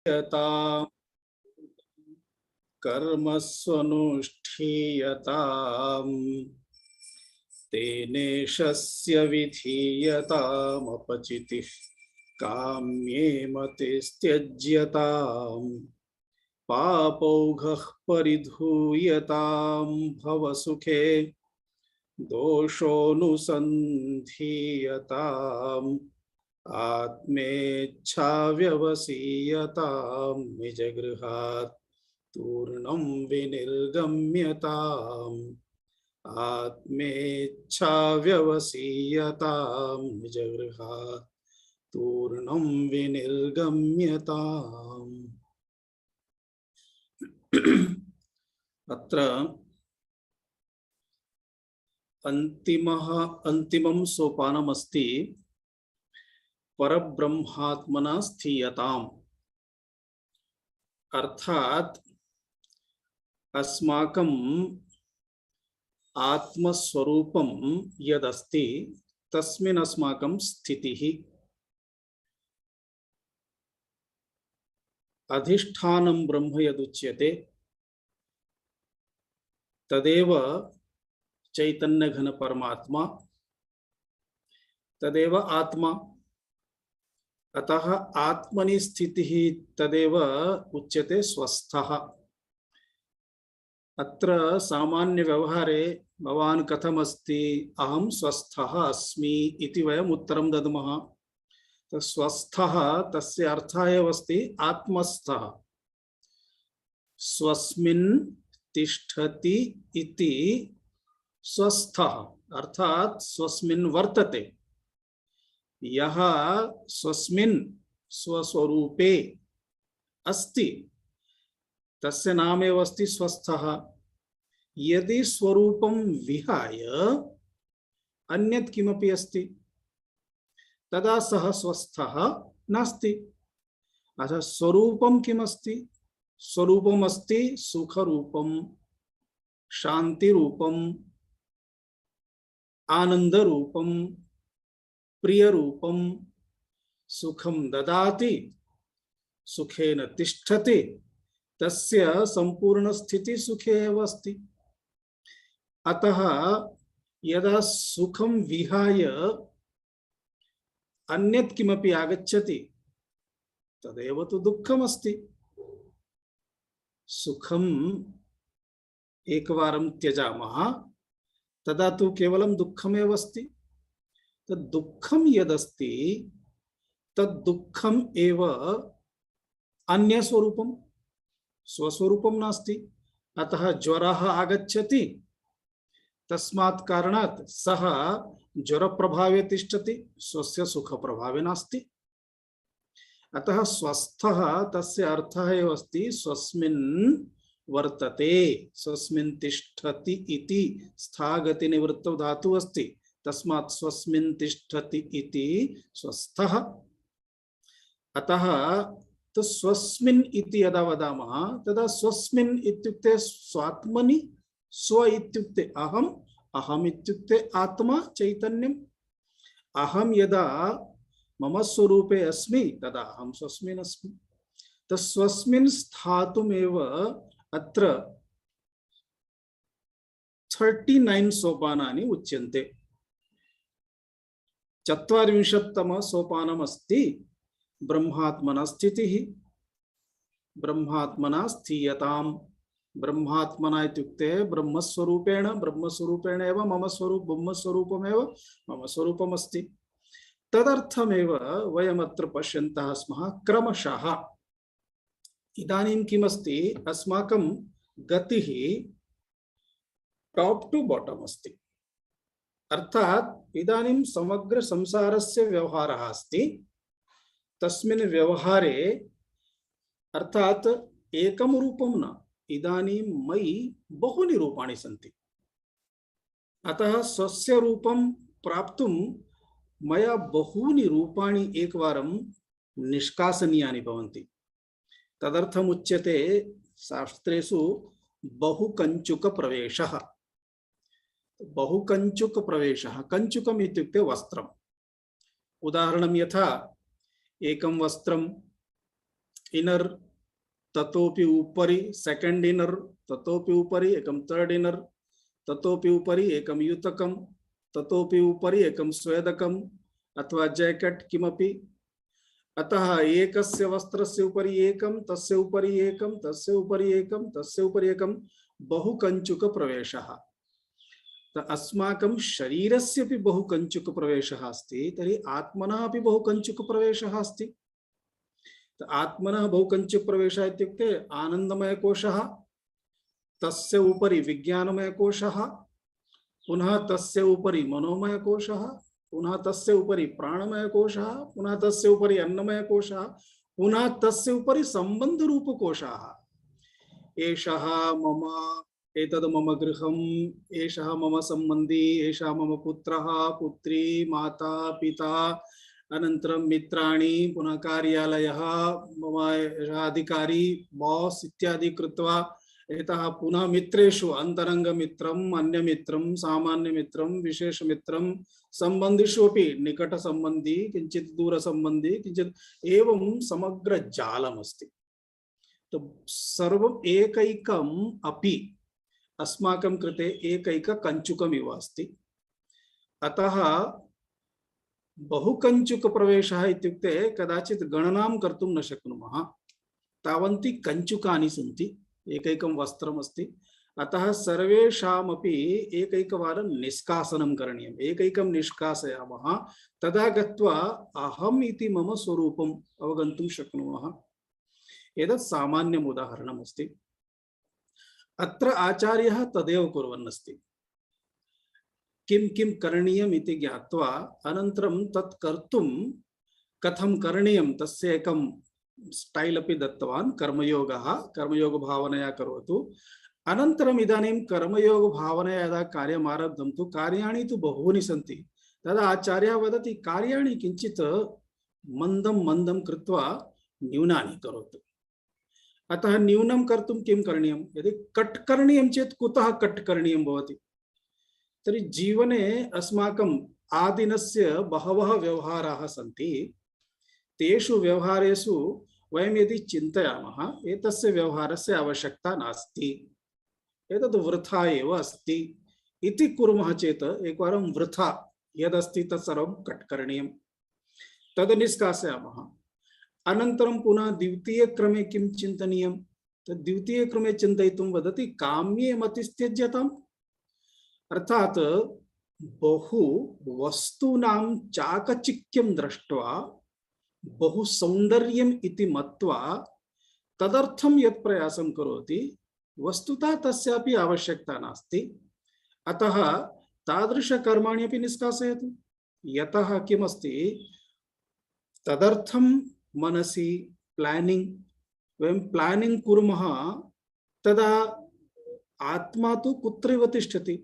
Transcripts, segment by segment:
यता कर्मस्वनुष्ठीयताम् तेनेशस्य विधीयतामपचितिः काम्ये मतिस्त्यज्यताम् पापौघः परिधूयतां भवसुखे दोषोऽनुसन्धीयताम् आत्मेच्छाव्यवसीयतां निजगृहात् तूर्णं विनिर्गम्यताम् आत्मेच्छाव्यवसीयतां निजगृहात् तूर्णं विनिर्गम्यताम्। अत्र अंतिमं सोपानमस्ति परब्रह्मात्मना स्थीयताम्। अर्थात अस्माकं आत्मस्वरूपं यदस्ति तस्मिन् अस्माकं स्थितिः। अधिष्ठानं ब्रह्म यदुच्यते तदेव चैतन्य घन परमात्मा, तदेव आत्मा। अतः आत्मनि स्थितिः तदेव उच्यते स्वस्थः। अत्र सामान्य व्यवहारे भवान् कथमस्ति, अहं स्वस्थः अस्मि इति वयम् उत्तरं दद्मः। तो स्वस्थः तस्य अर्थः एव अस्ति आत्मस्थः। स्वस्मिन् तिष्ठति इति स्वस्थः अर्थात स्वस्मिन् वर्तते। यः स्वस्मिन् स्वस्वरूपे अस्ति तस्य नामेव अस्ति स्वस्थः। यदि स्वरूपं विहाय अन्यत् किमपि अस्ति तदा सः स्वस्थः नास्ति। अतः स्वरूपं किमस्ति? स्वरूपम् अस्ति सुखरूपं, शान्तिरूपं, आनंदरूपं, प्रियरूपं, सुखं ददाति, सुखेन तिष्ठति, तस्य संपूर्ण स्थिति सुखे एव अस्ति। अतः यदा सुखं विहाय अन्यत् किमपि आगच्छति तदेव तु दुःखमस्ति। सुखम् एकवारं त्यजामः तदा तु केवलं दुःखमेव अस्ति। तद् दुःखं यदस्ति तद् दुःखम् एव अन्यस्वरूपं, स्वस्वरूपं नास्ति। अतः ज्वरः आगच्छति, तस्मात् कारणात् सः ज्वरप्रभावे तिष्ठति, स्वस्य सुखप्रभावे नास्ति। अतः स्वस्थः तस्य अर्थः एव अस्ति स्वस्मिन् वर्तते, स्वस्मिन् तिष्ठति इति स्थागति निवृत्तौ धातुः अस्ति। तस्मात् स्वस्मिन् तिष्ठति इति स्वस्थः। अतः तो स्वस्मिन् इति यदा वदामः तदा स्वस्मिन् इत्युक्ते स्वात्मनि, स्व इत्युक्ते अहम्, अहम् इत्युक्ते आत्मा चैतन्यम्। अहं यदा मम स्वरूपे अस्मि तदा अहं स्वस्मिन् अस्मि। तो स्वस्मिन् स्थातुमेव अत्र 39 सोपानानि उच्यन्ते। 40तम सोपानमस्ति ब्रह्मात्मना स्थितिः। ब्रह्मात्मना स्थीयताम्। ब्रह्मात्मना इत्युक्ते ब्रह्मस्वरूपेण, ब्रह्मस्वरूपेण एव मम स्वरूप, ब्रह्मस्वरूपमेव मम स्वरूपमस्ति। तदर्थमेव वयमत्र पश्यन्तः स्मः क्रमशः। इदानीं किमस्ति, अस्माकं गतिः टॉप टू बॉटम अस्ति। अर्थात इदानीं समग्र संसारस्य व्यवहारः अस्ति। तस्मिन् व्यवहारे अर्थात एकं रूपं न, इदानीं मयि बहूनि रूपाणि सन्ति। अतः स्वस्य रूपं प्राप्तुं मया बहूनि रूपाणि एकवारं निष्कासनीयानि भवन्ति। तदर्थम् उच्यते शास्त्रेषु बहुकञ्चुक प्रवेशः। बहुकञ्चुक प्रवेशः, कञ्चुकम् इत्युक्ते वस्त्रम्। उदाहरणं यथा एकं वस्त्रं इनर, ततोपि उपरि सेकंड इनर, ततोपि उपरि एकम थर्ड इनर, ततोपि उपरि एकम युतकम, ततोपि उपरि एकम स्वेदकम अथवा जैकेट किमपि। अतः एकस्य वस्त्रस्य उपरि एकम, तस्य उपरि एकम, तस्य उपरि एकम, तस्य उपरि एकम बहुकंचुक प्रवेशः। अस्माकं शरीरस्य अपि बहुकंचुक प्रवेशः अस्ति, तर्हि आत्मनः अपि बहुकंचुक प्रवेशः अस्ति। आत्मनः बहुकंचुक प्रवेशः इत्युक्ते आनंदमय कोशः, तस्य उपरि विज्ञानमय कोशः, पुनः तस्य उपरि मनोमय कोशः, पुनः तस्य उपरि प्राणमय कोशः, पुनः तस्य उपरि अन्नमय कोशः, पुनः तस्य उपरि संबंध रूप कोशः। एषः मम, एतद् मम गृहम्, एषः मम सम्बन्धी, एषः मम पुत्रः पुत्री माता पिता, अनन्तरं मित्राणि, पुनः कार्यालयः, मम अधिकारी बॉस इत्यादि कृत्वा एतः पुनः मित्रेषु अन्तरङ्गमित्रम्, अन्यमित्रं, सामान्यमित्रं, विशेषमित्रं, सम्बन्धिषु अपि निकटसम्बन्धी, किञ्चित् दूरसम्बन्धी, किञ्चित् एवं समग्र जालमस्ति। तो सर्वम् एकैकम् अपि अस्माकं कृते एकैक कञ्चुकमिव अस्ति। अतः बहुकञ्चुक प्रवेशः इत्युक्ते कदाचित् गणनां कर्तुं न शक्नुमः, तावन्ति कञ्चुकानि सन्ति, एकैकं वस्त्रम् अस्ति। अतः सर्वेषामपि एकैकवारं निष्कासनं करणीयम्। एकैकं निष्कासयामः, तदा गत्वा अहम् इति मम स्वरूपम् अवगन्तुं शक्नुमः। एतत् सामान्यम् उदाहरणम् अस्ति। अत्र आचार्यः तदेव कुर्वन् अस्ति। किं किं करणीयम् इति ज्ञात्वा अनन्तरं तत् कर्तुं कथं करणीयं तस्य एकं स्टैल् अपि दत्तवान्। कर्मयोगः, कर्मयोगभावनया करोतु। अनन्तरम् इदानीं कर्मयोगभावनया यदा कार्यम् आरब्धं तु कार्याणि तु बहूनि सन्ति। तदा आचार्यः वदति कार्याणि किञ्चित् मन्दं मन्दं कृत्वा न्यूनानि करोतु। अतः न्यूनं कर्तुं किं करणीयं? यदि कट् करणीयं चेत् कुतः कट् करणीयं भवति? तर्हि जीवने अस्माकम् आदिनस्य बहवः व्यवहाराः सन्ति। तेषु व्यवहारेषु वयं यदि चिन्तयामः एतस्य व्यवहारस्य आवश्यकता नास्ति, एतद् वृथा एव अस्ति इति कुर्मः चेत् एकवारं वृथा यदस्ति तत् सर्वं कट् करणीयं, तद् निष्कासयामः। अनन्तरं पुनः द्वितीय क्रमे किं चिन्तनीयं? तद् द्वितीय क्रमे चिन्तयितुं वदति काम्ये मतिस्त्यज्यताम्। अर्थात् बहु वस्तूनां चाकचिक्यं दृष्ट्वा बहु सौन्दर्यम् इति मत्वा तदर्थं यत् प्रयासं करोति वस्तुतः तस्यापि आवश्यकता नास्ति। अतः तादृशकर्माणि अपि निष्कासयतु। यतः किमस्ति, तदर्थं मनसि प्लानिंग, वयं प्लानिंग कुर्मः तदा आत्मा तु कुत्रैव तिष्ठति,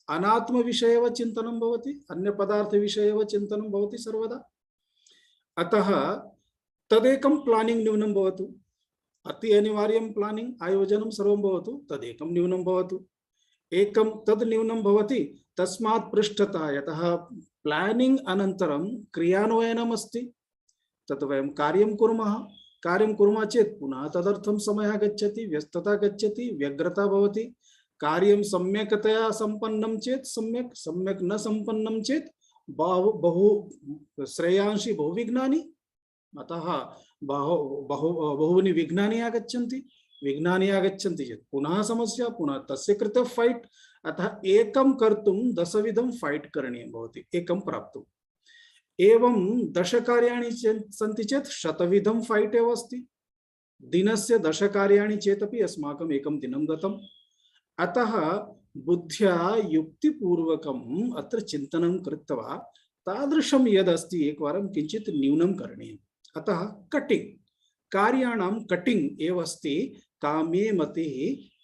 अनात्म विषये एव चिन्तनं भवति, अन्य पदार्थ विषये एव चिन्तनं भवति सर्वदा। अतः तदेकं प्लानिंग न्यूनं भवतु, अति अनिवार्यं प्लानिंग आयोजनं सर्वं भवतु, तदेकं न्यूनं भवतु। एकं तद् न्यूनं भवति, तस्मात् पृष्ठतः यतः प्लानिंग अनन्तरं क्रियान्वयनम् अस्ति, तत् वयं कार्यं कुर्मः चेत् पुनः तदर्थं समयः गच्छति, व्यस्तता गच्छति, व्यग्रता भवति। कार्यं सम्यक्तया सम्पन्नं चेत् सम्यक्, सम्यक् न सम्पन्नं चेत् बहु श्रेयांसि बहुविघ्नानि। अतः बहूनि विघ्नानि आगच्छन्ति। विघ्नानि आगच्छन्ति चेत् पुनः समस्या, पुनः तस्य कृते फैट्। अतः एकं कर्तुं दशविधं फैट् करणीयं भवति एकं प्राप्तुम्। एवं 10 कार्याणि सन्ति चेत् 100विधं फैट् एव अस्ति। दिनस्य 10 कार्याणि चेदपि अस्माकम् एकं दिनं गतम्। अतः बुद्ध्या युक्तिपूर्वकम् अत्र चिन्तनं कृत्वा तादृशं यदस्ति एकवारं किञ्चित् न्यूनं करणीयम्। अतः कटिंग, कार्याणां कटिंग एव अस्ति कामे मतिः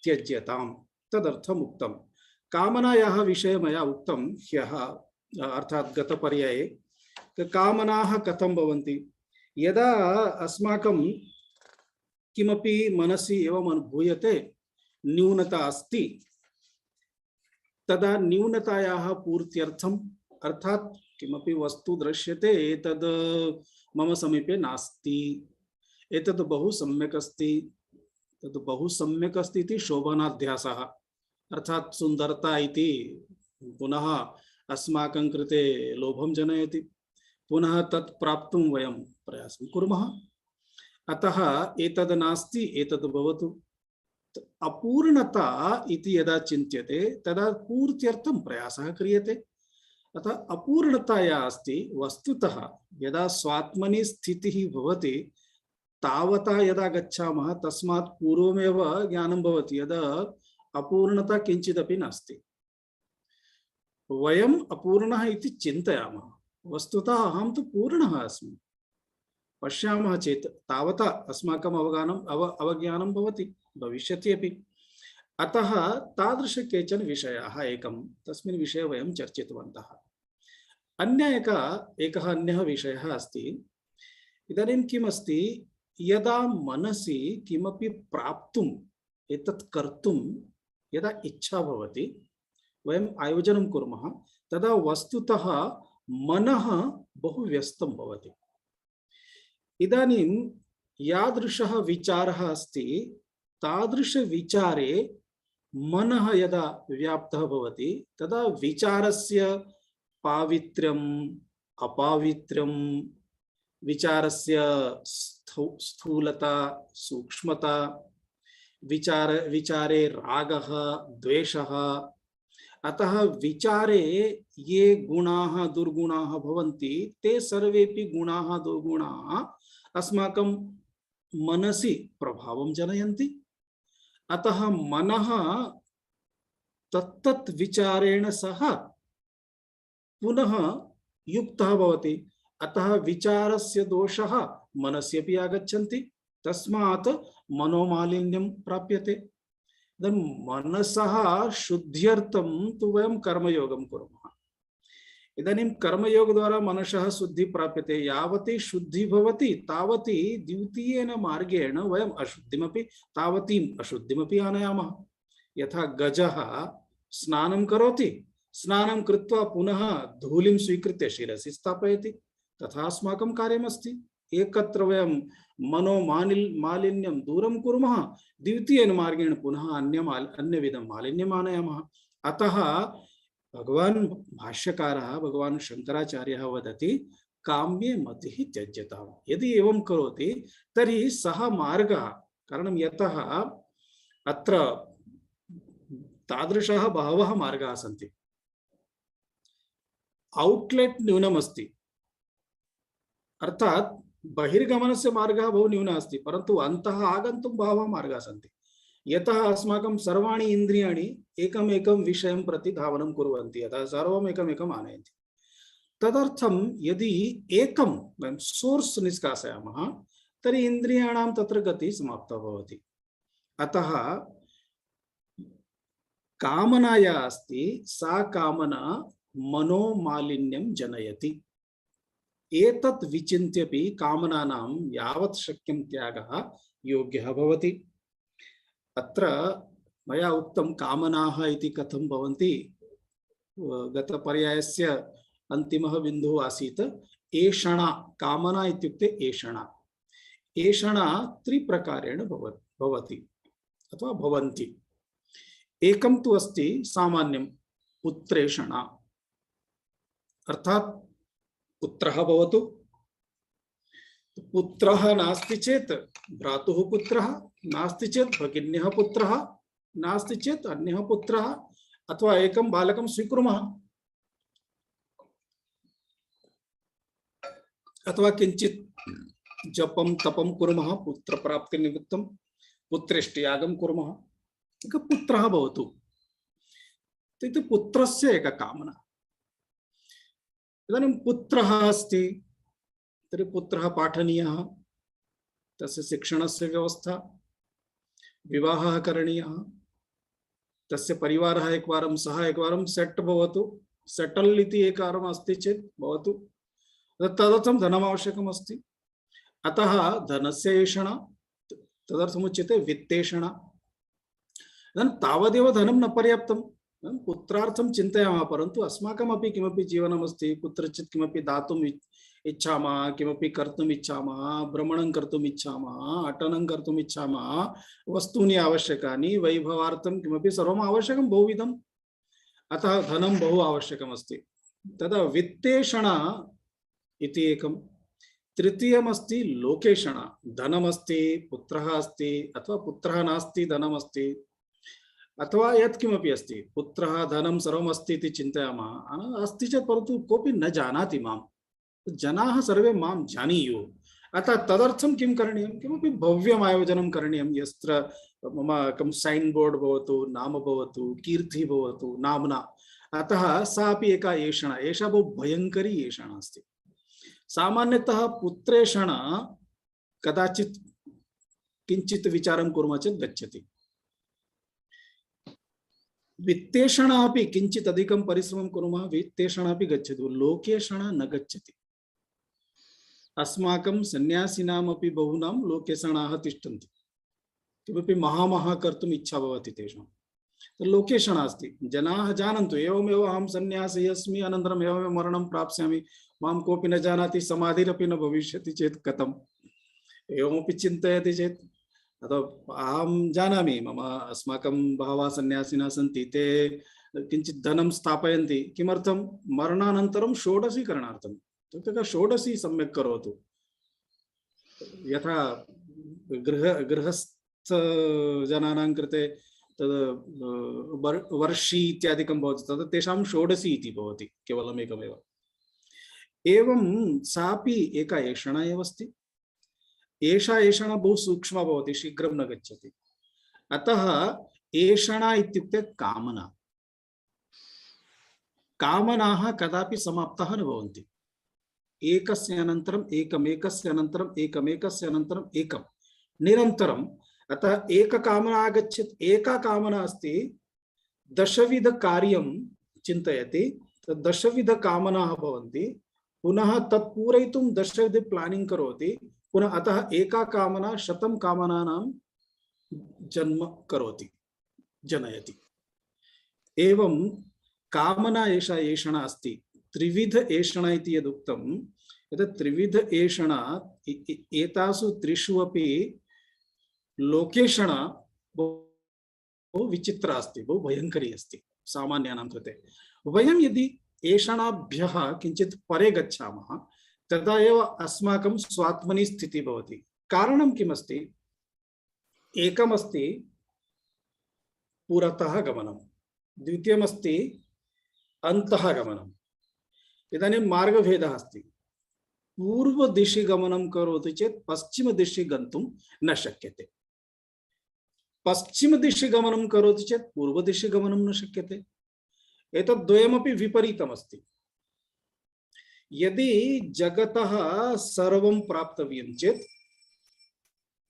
त्यज्यताम्, तदर्थम् उक्तम्। कामनायाः विषये मया उक्तं ह्यः, अर्थात् गतपर्याये। कामनाः कथं भवन्ति? यदा अस्माकं किमपि मनसि एवम् अनुभूयते न्यूनता अस्ति, तदा न्यूनतायाः पूर्त्यर्थम्, अर्थात् किमपि वस्तु दृश्यते तद् मम समीपे नास्ति, एतद् बहु सम्यक् अस्ति, तद् बहु सम्यक् अस्ति इति शोभनाध्यासः, अर्थात् सुन्दरता इति पुनः अस्माकं कृते लोभं जनयति, पुनः तत् प्राप्तुं वयं प्रयासं कुर्मः। अतः एतद् नास्ति एतद् भवतु। अपूर्णता इति यदा चिन्त्यते तदा पूर्त्यर्थं प्रयासः क्रियते। अतः अपूर्णता या अस्ति, वस्तुतः यदा स्वात्मनि स्थितिः भवति तावता यदा गच्छामः तस्मात् पूर्वमेव ज्ञानं भवति यदा अपूर्णता किञ्चिदपि नास्ति। वयम् अपूर्णः इति चिन्तयामः, वस्तुतः अहं तु पूर्णः अस्मि। पश्यामः चेत् तावता अस्माकम् अवज्ञानं भवति, भविष्यति अपि। अतः तादृश केचन विषयाः एकं तस्मिन् विषये वयं चर्चितवन्तः। एकः अन्यः विषयः अस्ति। इदानीं किम् अस्ति, यदा मनसि किमपि प्राप्तुम् एतत् कर्तुं यदा इच्छा भवति, वयम् आयोजनं कुर्मः, तदा वस्तुतः मनः बहु व्यस्तं भवति। इदानीं यादृशः विचारः अस्ति तादृश विचारे मनः यदा व्याप्तः भवति तदा विचारस्य पावित्र्यम् अपावित्र्यं, विचारस्य स्थूलता सूक्ष्मता, विचारे रागः द्वेषः, अतः विचारे ये गुणाः दुर्गुणाः भवन्ति ते सर्वेपि गुणाः दुर्गुणाः अस्माकं मनसि प्रभावं जनयन्ति। अतः मनः तत्तत् विचारेण सह पुनः युक्तः भवति। अतः विचारस्य दोषः मनस्यपि आगच्छन्ति, तस्मात् मनोमालिन्यं प्राप्यते। मनसः शुद्ध्यर्थं तु वयं कर्मयोगं कुर्मः। इदानीं कर्मयोगद्वारा मनसः शुद्धि प्राप्यते। यावती शुद्धि भवति तावती द्वितीयेन मार्गेण वयम् अशुद्धिमपि तावतीम् अशुद्धिमपि आनयामः। यथा गजः स्नानं करोति, स्नानं कृत्वा पुनः धूलिं स्वीकृत्य शिरसि स्थापयति, तथा अस्माकं कार्यमस्ति। एकत्र वयं मनोमालिन्यं दूरं कुर्मः, द्वितीयेन मार्गेण पुनः अन्यविधं मालिन्यम् आनयामः। अतः भगवान् भाष्यकारः भगवान् शंकराचार्यः वदति, काम्ये मतिः त्यज्यताम्। यदि एवं करोति तर्हि सः मार्गः, कारणं यतः अत्र तादृशः बहवः मार्गाः सन्ति। औट्लेट् न्यूनमस्ति, अर्थात् बहिर्गमनस्य मार्गः बहु न्यूनः अस्ति, परन्तु अन्तः आगन्तुं बहवः मार्गाः सन्ति। यतः अस्माकं सर्वाणि इन्द्रियाणि एकमेकं विषयं प्रति धावनं कुर्वन्ति, अतः सर्वम् एकमेकम् आनयन्ति। तदर्थं यदि एकं वयं सोर्स् निष्कासयामः तर्हि इन्द्रियाणां तत्र गतिः समाप्ता भवति। अतः कामना या अस्ति सा कामना मनोमालिन्यं जनयति। एतत् विचिन्त्यपि कामनानां यावत् शक्यं त्यागः योग्यः भवति। अत्र मया उक्तं कामनाः इति कथं भवन्ति, गतपर्यायस्य अन्तिमः बिन्दुः आसीत् एषणा। कामना इत्युक्ते एषणा। एषणा त्रिप्रकारेण भवति अथवा भवन्ति। एकं तु अस्ति सामान्यं पुत्रेषणा, अर्थात् पुत्रः भवतु। पुत्रः नास्ति चेत् भ्रातुः पुत्रः, नास्ति चेत् भगिन्यः पुत्रः, नास्ति चेत् अन्यः पुत्रः, अथवा एकं बालकं स्वीकुर्मः, अथवा किञ्चित् जपं तपं कुर्मः पुत्रप्राप्तिनिमित्तं, पुत्रेष्टियागं कुर्मः, एकः पुत्रः भवतु। इति पुत्रस्य एका कामना। इदानीं पुत्रः अस्ति तर्हि पुत्रः पाठनीयः, तस्य शिक्षणस्य व्यवस्था, विवाहः करणीयः, तस्य परिवारः एकवारं सः एकवारं सेट् भवतु, सेटल् इति एकवारम् अस्ति चेत् भवतु। तदर्थं धनम् आवश्यकम् अस्ति। अतः धनस्य एषणा, तदर्थमुच्यते वित्तेषणा। तावदेव धनं न पर्याप्तं, पुत्रार्थं चिन्तयामः, परन्तु अस्माकमपि किमपि जीवनमस्ति, कुत्रचित् किमपि दातुम् इच्छामः, किमपि कर्तुम् इच्छामः, भ्रमणं कर्तुम् इच्छामः, अटनं कर्तुम् इच्छामः, वस्तूनि आवश्यकानि, वैभवार्थं किमपि सर्वम् आवश्यकं बहुविधम्, अतः धनं बहु आवश्यकमस्ति। तदा वित्तेषण इति एकं, तृतीयमस्ति लोकेशण, धनमस्ति, पुत्रः अस्ति अथवा पुत्रः नास्ति धनमस्ति, अथवा यत्किमपि अस्ति, पुत्रः धनं सर्वमस्ति इति चिन्तयामः, अस्ति चेत् परन्तु कोऽपि न जानाति मां, जनाः सर्वे मां जानीयुः, अतः तदर्थं किं करणीयं, किमपि भव्यम् आयोजनं करणीयं, यत्र मम एकं सैन् बोर्ड् भवतु, नाम भवतु, कीर्तिः भवतु नाम्ना, अतः सा अपि एका एषणा, एषा बहु भयङ्करी एषणा अस्ति। सामान्यतः पुत्रेषण कदाचित् किञ्चित् विचारं कुर्मः चेत् गच्छति, वित्तेषण अपि किञ्चित् अधिकं परिश्रमं कुर्मः, वित्तेषण अपि गच्छति, लोकेषण न गच्छति। अस्माकं सन्यासिनामपि बहूनां लोकेषणाः तिष्ठन्ति, किमपि महामहा कर्तुम् इच्छा भवति तेषां, लोकेषण अस्ति, जनाः जानन्तु एवमेव अहं सन्यासी अस्मि, अनन्तरम् एवमेव मरणं प्राप्स्यामि, मां कोऽपि न जानाति, समाधिरपि न भविष्यति चेत् कथम्, एवमपि चिन्तयति चेत्, अथवा अहं जानामि मम अस्माकं बहवः सन्यासिनः सन्ति, ते किञ्चित् धनं स्थापयन्ति, किमर्थं, मरणानन्तरं षोडशीकरणार्थं, तत्र षोडशी सम्यक् करोतु, यथा गृहस्थ जनानां कृते तद् वर्षी इत्यादिकं भवति, तद् तेषां षोडशी इति भवति, केवलम् एकमेव। एवं सापि एका एषणा एव अस्ति, एषा एषणा बहु सूक्ष्मा भवति, शीघ्रं न गच्छति, अतः एषणा इत्युक्ते कामना, कामनाः कदापि समाप्ताः न भवन्ति, एकस्य अनन्तरम् एकम्, एकस्य अनन्तरम् एकम्, एकस्य अनन्तरम् एकं, निरन्तरम्, अतः एककामना आगच्छेत्, एका कामना अस्ति, दशविध कार्यं चिन्तयति, दशविध कामनाः भवन्ति, पुनः तत् पूरयितुं दशविध प्लानिंग करोति, पुनः अतः एका कामना शतं कामनानां जन्म करोति, जनयति। एवं कामना एषा एषणा अस्ति, त्रिविध एषणा इति यदुक्तं, एतत् त्रिविध एषणा, एतासु त्रिषु अपि लोकेषणा बहु विचित्रा अस्ति, बहु भयङ्करी अस्ति सामान्यानां कृते। वयं यदि एषणाभ्यः किञ्चित् परे गच्छामः, तदा एव अस्माकं स्वात्मनि स्थितिः भवति। कारणं किमस्ति, एकमस्ति पुरतः गमनं, द्वितीयमस्ति अन्तः गमनम्, इदानीं मार्गभेदः अस्ति, पूर्वदिशि गमनं करोति चेत् पश्चिमदिशि गन्तुं न शक्यते, पश्चिमदिशि गमनं करोति चेत् पूर्वदिशि गमनं न शक्यते, एतद्द्वयमपि विपरीतमस्ति। यदि जगतः सर्वं प्राप्तव्यं चेत्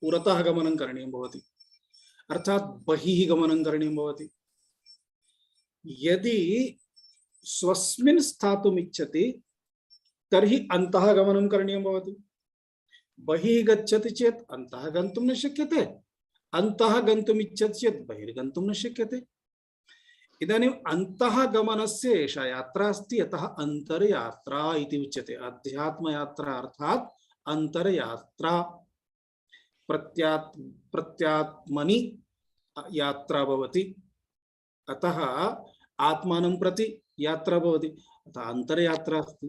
पुरतः गमनं करणीयं भवति, अर्थात् बहिः गमनं करणीयं भवति। यदि स्वस्मिन् स्थातुम् इच्छति तर्हि अन्तः गमनं करणीयं भवति, बहिः गच्छति चेत् अन्तः गन्तुं न शक्यते, अन्तः गन्तुम् इच्छति चेत् बहिर्गन्तुं न शक्यते। इदानीम् अन्तः गमनस्य एषा यात्रा अस्ति, अतः अन्तर्यात्रा इति उच्यते, अध्यात्मयात्रा अर्थात् अन्तर्यात्रा, प्रत्यात्मनि यात्रा भवति, अतः आत्मानं प्रति यात्रा भवति, अतः अन्तर्यात्रा अस्ति।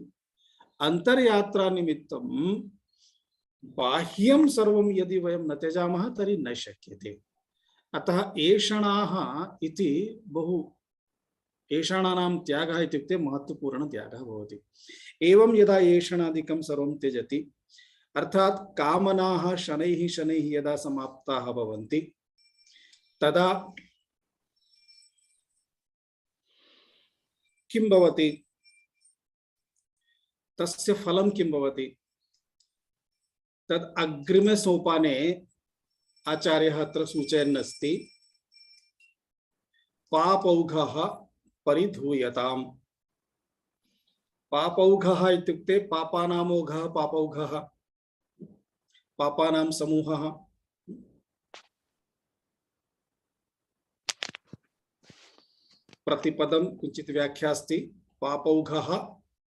अन्तर्यात्रा निमित्तं बाह्यं सर्वं यदि वयं न त्यजामः तर्हि न शक्यते, अतः एषणाः इति बहु, एषणानां त्यागः इत्युक्ते महत्वपूर्णत्यागः भवति। एवं यदा एषणादिकं सर्वं त्यजति, अर्थात् कामनाः शनैः शनैः यदा समाप्ताः भवन्ति, तदा किं भवति, तस्य फलं किं भवति, तद् अग्रिमे सोपाने आचार्यः अत्र सूचयन् अस्ति, पापौघः परिधूयताम्। पापौघः इत्युक्ते पापानामौघः, पापौघः पापानां समूहः। प्रतिपदं किञ्चित् व्याख्या अस्ति, पापौघः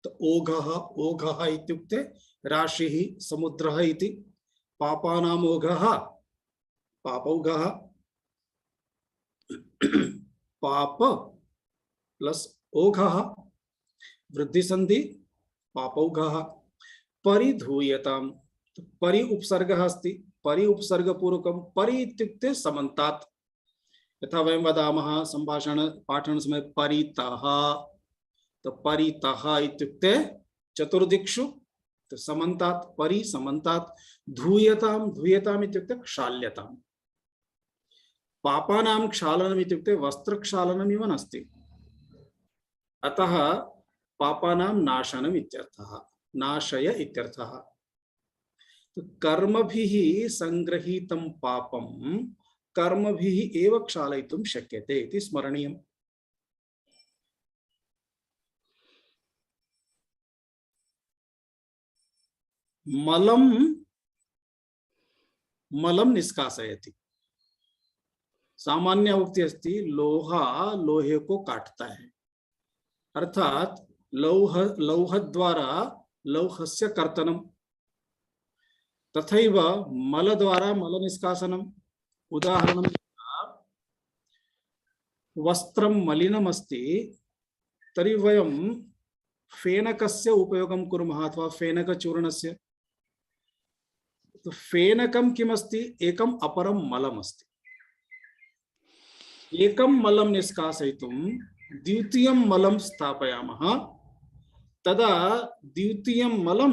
तो ओघः ओघः इत्युक्ते राशिः समुद्रः इति। पापानाम् ओघः पापौघः पाप प्लस ओघः वृद्धि संधि पापौघः। परिधूयताम् परि उपसर्गः अस्ति परि उपसर्ग पूर्वकं परि इत्युक्ते समन्तात्। यथा वयं वदामः संभाषण पाठन समय परितः, तो परितः इत्युक्ते चतुर्दिक्षु, तो समन्तात् परि समन्तात्। धूयताम् धूयताम् इत्युक्ते क्षाल्यताम्। पापानां क्षालनम् इत्युक्ते वस्त्रक्षालनमिव नास्ति, अतः पापानां नाशनम् इत्यर्थः, नाशय इत्यर्थः। तो कर्मभिः संगृहीतं पापं कर्मभिः एव क्षालयितुं शक्यते इति स्मरणीयम्। मलं मलं निष्कासयति। सामान्य उक्ति अस्ति लोहा लोहे को काटता है, अर्थात लौह लौह द्वारा लौहस्य कर्तनम्, तथैव मल द्वारा मल निष्कासनम्। उदाहरणं वस्त्रं मलिनम् अस्ति तर्हि वयं फेनकस्य उपयोगं कुर्मः अथवा फेनकचूर्णस्य। तो फेनकं किमस्ति, एकम् अपरं मलम् अस्ति। एकं मलं निष्कासयितुं द्वितीयं मलं स्थापयामः, तदा द्वितीयं मलं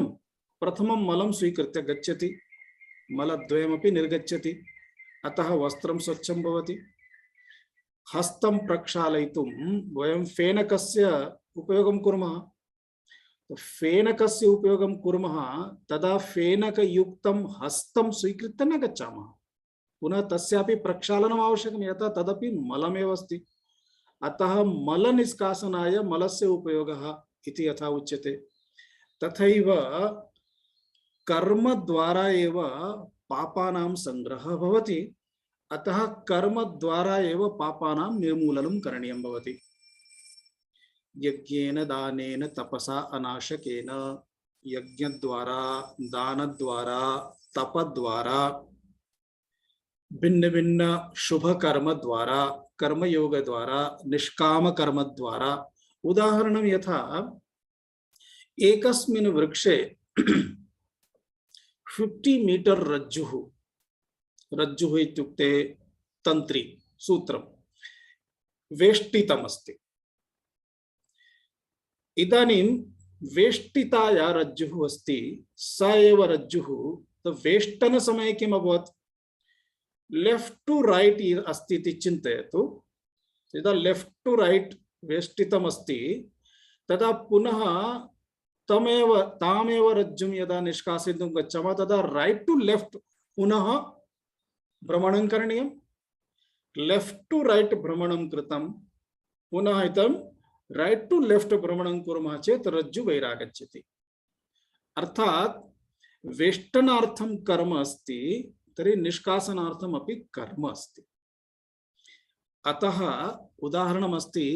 प्रथमं मलं स्वीकृत्य गच्छति, मलद्वयमपि निर्गच्छति, अतः वस्त्रं स्वच्छं भवति। हस्तं प्रक्षालयितुं वयं फेनकस्य उपयोगं कुर्मः। तो फेनकस्य उपयोगं कुर्मः तदा फेनकयुक्तं हस्तं स्वीकृत्य न गच्छामः, पुनः तस्यापि प्रक्षालनम् आवश्यकं, यतः तदपि मलमेव अस्ति। अतः मल निष्कासनाय मलस्य उपयोगः इति यथा उच्यते, तथैव कर्म द्वारा एव पापानां संग्रहः भवति, अतः कर्म द्वारा एव पापानां निर्मूलनं करणीयं भवति। यज्ञेन दानेन तपसा अनाशकेन, यज्ञद्वारा दानद्वारा तपद्वारा भिन्न भिन्न शुभ कर्म द्वारा कर्मयोग द्वारा निष्काम कर्म द्वारा। उदाहरणं यथा एकस्मिन् वृक्षे 50 मीटर रज्जुः, रज्जुः इत्युक्ते तंत्री सूत्रं वेष्टितमस्ति। इदानीं वेष्टिता या रज्जुः अस्ति सा एव रज्जुः, तो वेष्टन समये किम् अभवत्, लेफ्ट टू राइट अस्ति इति चिन्तयतु। यदा लेफ्ट टू राइट वेष्टितम् अस्ति तदा पुनः तामेव रज्जुं यदा निष्कासयितुं गच्छामः तदा राइट टू लेफ्ट पुनः भ्रमणं करणीयं। लेफ्ट टू राइट भ्रमणं कृतं पुनः इदं राइट टू लेफ्ट भ्रमणं कुर्मः चेत् रज्जु बहिरागच्छति। अर्थात वेष्टनार्थं कर्म अस्ति तर्हि निष्कासनार्थम् अपि कर्म अस्ति। अतः उदाहरणमस्ति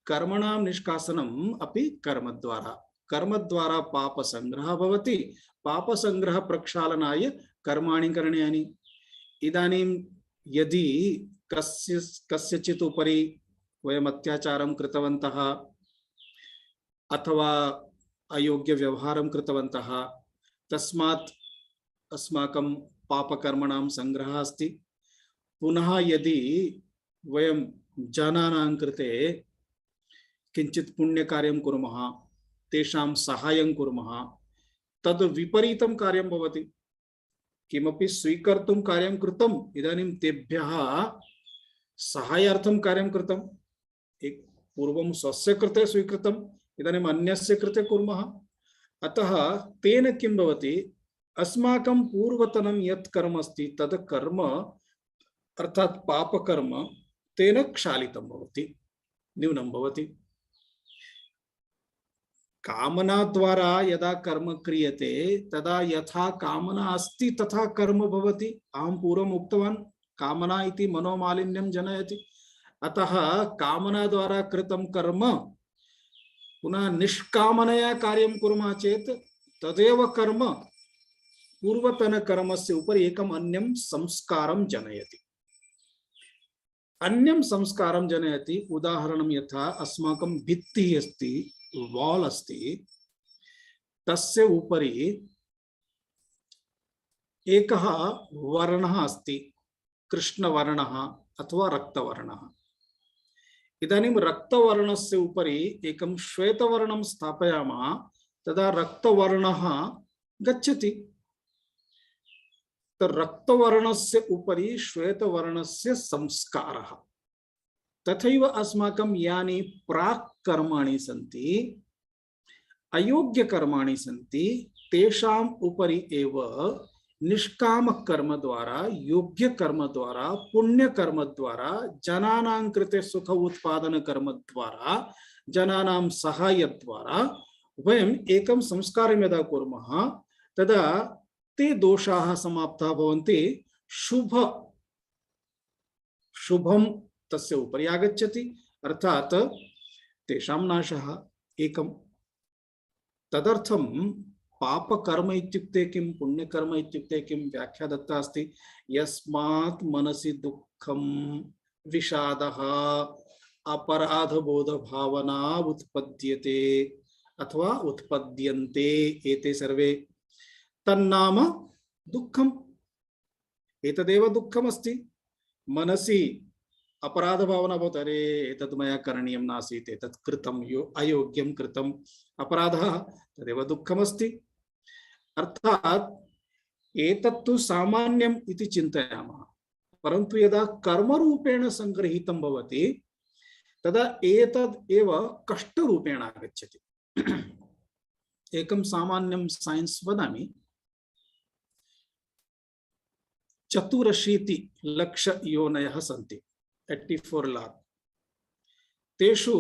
कर्मणां निष्कासनम् अपि कर्म द्वारा पाप संग्रहः भवति, पाप संग्रह प्रक्षालनाय कर्माणि करणीयानि। इदानीं यदि कस्यचित् उपरि वयम् अत्याचारं कृतवन्तः अथवा अयोग्य व्यवहारं कृतवन्तः, तस्मात् अस्माकं पापकर्मणां संग्रहः अस्ति। पुनः यदि वयं जनानां कृते किञ्चित् पुण्यकार्यं कुर्मः, तेषां सहायं कुर्मः, तद् विपरीतं कार्यं भवति। किमपि स्वीकर्तुं कार्यं कृतम्, इदानीं तेभ्यः सहायार्थं कार्यं कृतम्, एक पूर्वं स्वस्य कृते स्वीकृतम्, इदानीम् अन्यस्य कृते कुर्मः। अतः तेन किं भवति, अस्माकं पूर्वतनं यत् कर्म अस्ति तद् कर्म अर्थात पापकर्म तेन क्षालितं भवति, न्यूनं भवति। कामना द्वारा यदा कर्म क्रियते तदा यथा कामना अस्ति तथा कर्म भवति। अहं पूर्वम् उक्तवान् कामना इति मनोमालिन्यं जनयति। अतः कामना द्वारा कृतं कर्म पुनः निष्कामनया कार्यं कुर्मः चेत् तदेव कर्म पूर्वतन कर्मस्य उपरि एकम् अन्यं संस्कारं जनयति। अन्यं संस्कारं जनयति। उदाहरणं यथा अस्माकं भित्तिः अस्ति, वाल् अस्ति, तस्य उपरि एकः वर्णः अस्ति, कृष्णवर्णः अथवा रक्तवर्णः। इदानीं रक्तवर्णस्य उपरि एकं श्वेतवर्णं स्थापयामः, तदा रक्तवर्णः गच्छति। तो रक्तवर्णस्य उपरि श्वेतवर्णस्य संस्कारः। तथैव अस्माकं यानि प्राक् कर्माणि सन्ति, अयोग्य कर्माणि सन्ति, तेषाम् उपरि एव निष्काम कर्म द्वारा, योग्य कर्म द्वारा, पुण्य कर्म द्वारा, जनानां कृते सुख उत्पादन कर्म द्वारा, जनानां सहाय द्वारा वयम् एकं संस्कारं यदा कुर्मः तदा ते दोषाः समाप्ताः भवन्ति। शुभं तस्य उपरि आगच्छति, अर्थात् तेषां नाशः एकम्। तदर्थं पापकर्म इत्युक्ते किं, पुण्यकर्म इत्युक्ते किं, व्याख्या दत्ता अस्ति। यस्मात् मनसि दुःखं, विषादः, अपराधबोध भावना उत्पद्यते अथवा उत्पद्यन्ते, एते सर्वे तन्नाम दुःखम्। एतदेव दुःखमस्ति। मनसि अपराध भावना भवति, अरे एतत् मया करणीयं नासीत्, एतत् कृतं, अयोग्यं कृतम्, अपराधः, तदेव दुःखमस्ति। अर्थात् एतत्तु सामान्यम् इति चिन्तयामः, परन्तु यदा कर्मरूपेण संगृहीतं भवति तदा एतद् एव कष्टरूपेण आगच्छति। एकं सामान्यं साइंस् वदामि। 84 लक्ष योनयः सन्ति, 84 लाख। तेषु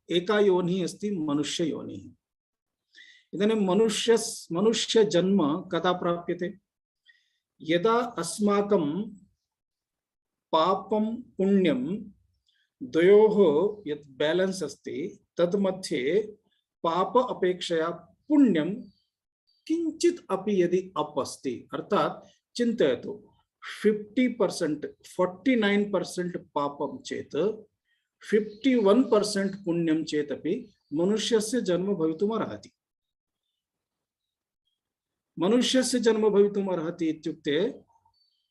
एका योनिः अस्ति मनुष्य योनिः। इदानीं मनुष्य जन्म कदा प्राप्यते? यदा अस्माकं पापं पुण्यं द्वयोः यत् बैलेंस अस्ति तद् मध्ये पाप अपेक्षया पुण्यं किंचित अपि यदि अप अस्ति, अर्थात चिन्तयतु 50% 49% पापं चेत 51% पुण्यं चेतपि मनुष्यस्य जन्म भवितुमर्हति। मनुष्यस्य जन्म भवितुमर्हति इत्युक्ते,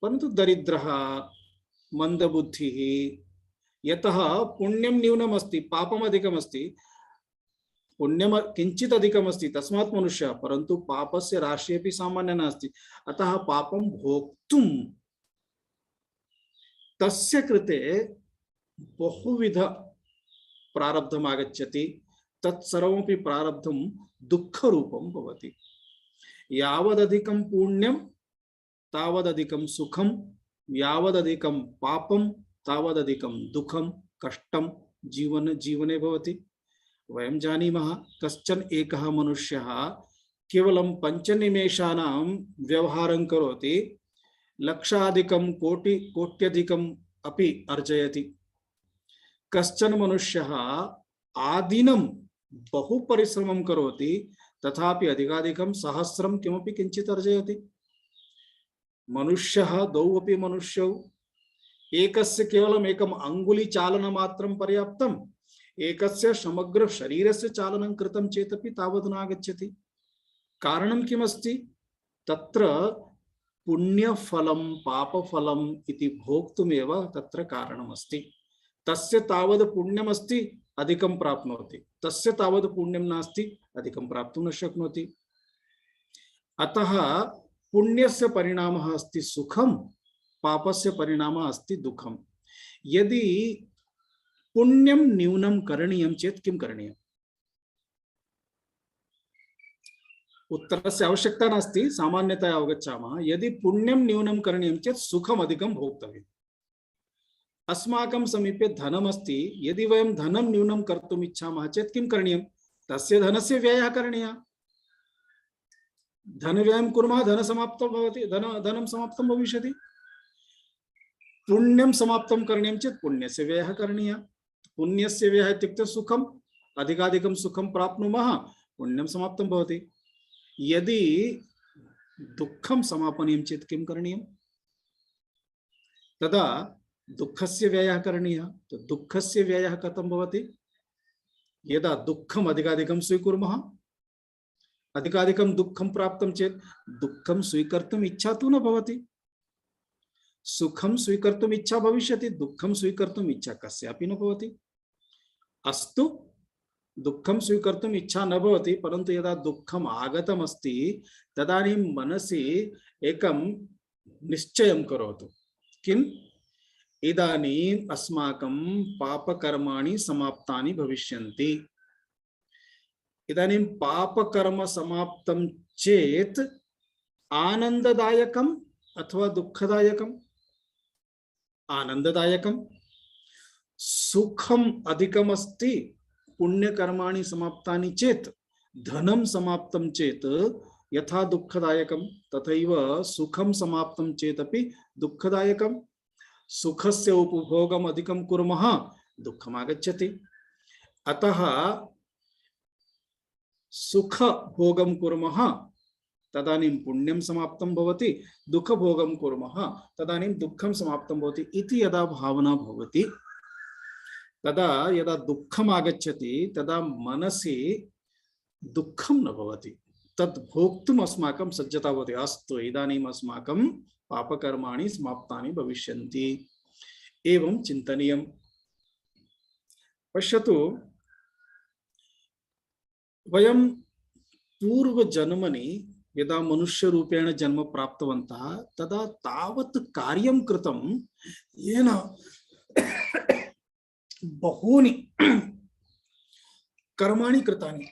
परन्तु दरिद्रः, मंदबुद्धिः, यतः पुण्यं न्यूनमस्ति, पापम् अधिकमस्ति, पुण्यम किंचित अधिकमस्ति, तस्मात् मनुष्यः, परन्तु पापस्य राशिः अपि सामान्य नास्ति। अतः पापं भोक्तुं तस्य कृते बहुविध प्रारब्धम् आगच्छति। तत्सर्वमपि प्रारब्धं दुःखरूपं भवति। यावदधिकं पुण्यं तावदधिकं सुखं, यावदधिकं पापं तावदधिकं दुःखं, कष्टं जीवने भवति। वयं जानीमः, कश्चन एकः मनुष्यः केवलं 5 निमेषानां व्यवहारं करोति, लक्षाधिकं कोट्यधिकम् अपि अर्जयति। कश्चन मनुष्यः आदिनं बहु परिश्रमं करोति, तथापि अधिकाधिकं सहस्रं किमपि किंचित् अर्जयति। मनुष्यः द्वौ अपि मनुष्यौ, एकस्य केवलम् एकम् अङ्गुलिचालनमात्रं पर्याप्तम्, एकस्य समग्र शरीरस्य चालनं कृतं चेतपि तावद् नागच्छति। कारणं किमस्ति? तत्र पुण्यफलं पापफलम् इति भोक्तुमेव तत्र कारणमस्ति। तस्य तावद् पुण्यमस्ति अधिकं प्राप्नोति, तस्य तावद् पुण्यं नास्ति अधिकं प्राप्तुं न शक्नोति। अतः पुण्यस्य परिणामः अस्ति सुखं, पापस्य परिणामः अस्ति दुःखं। यदि पुण्यं न्यूनं करणीयं चेत् किं करणीयम्? उत्तरस्य आवश्यकता नास्ति, सामान्यतया अवगच्छामः। यदि पुण्यं न्यूनं करणीयं चेत् सुखम् अधिकं भोक्तव्यम्। अस्माकं समीपे धनमस्ति, यदि वयं धनं न्यूनं कर्तुम् इच्छामः चेत् किं करणीयं? तस्य धनस्य व्ययः करणीयः। धनव्ययं कुर्मः, धनसमाप्तं भवति, धनं समाप्तं भविष्यति। पुण्यं समाप्तं करणीयं चेत् पुण्यस्य व्ययः करणीयः। पुण्यस्य व्ययः इत्युक्ते सुखं, अधिकाधिकं सुखं प्राप्नुमः पुण्यं समाप्तं भवति। यदि दुःखं समापनीयं चेत् किं करणीयं? तदा दुःखस्य व्ययः करणीयः। तो दुःखस्य व्ययः कथं भवति? यदा दुःखम् अधिकाधिकं स्वीकुर्मः, अधिकाधिकं दुःखं प्राप्तं चेत् दुःखं स्वीकर्तुम् इच्छा तु न भवति। सुखं स्वीकर्तुम् इच्छा भविष्यति, दुःखं स्वीकर्तुम् इच्छा कस्यापि न भवति। अस्तु, दुःखं स्वीकर्तुम् इच्छा न भवति, परन्तु यदा दुःखम् आगतमस्ति तदानीं मनसि एकं निश्चयं करोतु। किम्? इदानीम् अस्माकं पापकर्माणि समाप्तानि भविष्यन्ति। इदानीं पापकर्म समाप्तं चेत् आनन्ददायकम् अथवा दुःखदायकम्? आनन्ददायकम्। सुखम् अधिकमस्ति, पुण्यकर्माणि समाप्तानि चेत्, धनं समाप्तं चेत् यथा दुःखदायकं तथैव सुखं समाप्तं चेत् अपि दुःखदायकं। सुखस्य उपभोगम् अधिकं कुर्मः, दुःखम् आगच्छति। अतः सुखभोगं कुर्मः तदानीं पुण्यं समाप्तं भवति, दुःखभोगं कुर्मः तदानीं दुःखं समाप्तं भवति इति यदा भावना भवति, तदा यदा दुःखम् आगच्छति तदा मनसि दुःखं न भवति। तद् भोक्तुम् अस्माकं सज्जता भवति। अस्तु, इदानीम् अस्माकं पापकर्माणि समाप्तानि भविष्यन्ति, एवं चिन्तनीयम्। पश्यतु, वयं पूर्वजन्मनि यदा मनुष्यरूपेण जन्म प्राप्तवन्तः तदा तावत् कार्यं कृतं येन बहूनि कर्माणि कृतानि।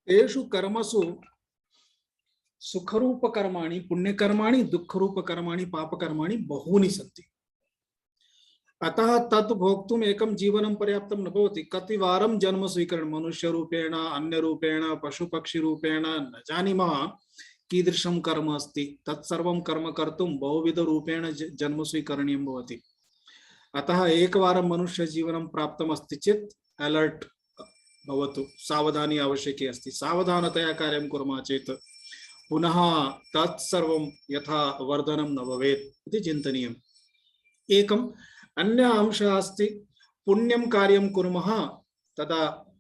तेषु कर्मसु सुखरूपकर्माणि, पुण्यकर्माणि, दुःखरूपकर्माणि, पापकर्माणि बहूनि सन्ति। अतः तत् भोक्तुम् एकं जीवनं पर्याप्तं न भवति। कतिवारं जन्म स्वीकरणं, मनुष्यरूपेण, अन्यरूपेण, पशुपक्षिरूपेण, न जानीमः कीदृशं कर्म अस्ति। तत्सर्वं कर्म कर्तुं बहुविधरूपेण जन्म स्वीकरणीयं भवति। अतः एकवारं मनुष्यजीवनं प्राप्तमस्ति चेत् अलर्ट् भवतु, सावधानी आवश्यकी अस्ति। सावधानतया कार्यं कुर्मः चेत् पुनः तत्सर्वं यथा वर्धनं न भवेत् इति चिन्तनीयम्। एकम् अन्य अंशः अस्ति, पुण्यं कार्यं कुर्मः तदा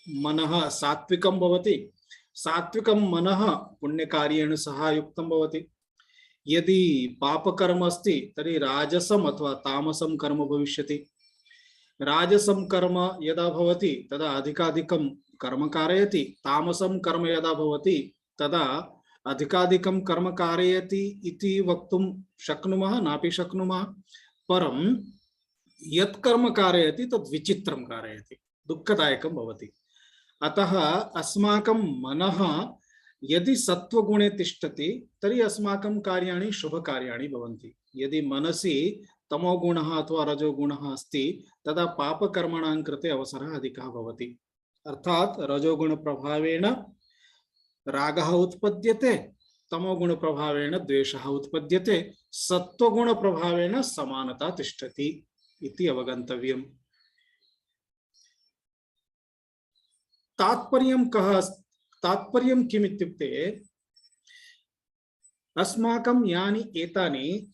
मनः सात्विकं भवति। सात्विकं मनः पुण्यकार्येण सह युक्तं भवति। यदि पापकर्म अस्ति तर्हि राजसम् अथवा तामसं कर्म भविष्यति। राजसं कर्म यदा भवति तदा अधिकाधिकं कर्म कारयति, तामसं कर्म यदा भवति तदा अधिकाधिकं कर्म कारयति इति वक्तुं शक्नुमः, नापि शक्नुमः। परं यत् कर्म कारयति तद् विचित्रं कारयति, दुःखदायकं भवति। अतः अस्माकं मनः यदि सत्वगुणे तिष्ठति तर्हि अस्माकं कार्याणि शुभकार्याणि भवन्ति। यदि मनसि तमोगुणः अथवा रजोगुणः अस्ति तदा पापकर्मणां कृते अवसरः अधिकः भवति। अर्थात् रजोगुणप्रभावेण रागः उत्पद्यते, तमोगुणप्रभावेण द्वेषः उत्पद्यते, सत्वगुणप्रभावेण समानता तिष्ठति इति अवगन्तव्यम्। तात्पर्यं कः? तात्पर्यं किम् इत्युक्ते, अस्माकं यानि एतानि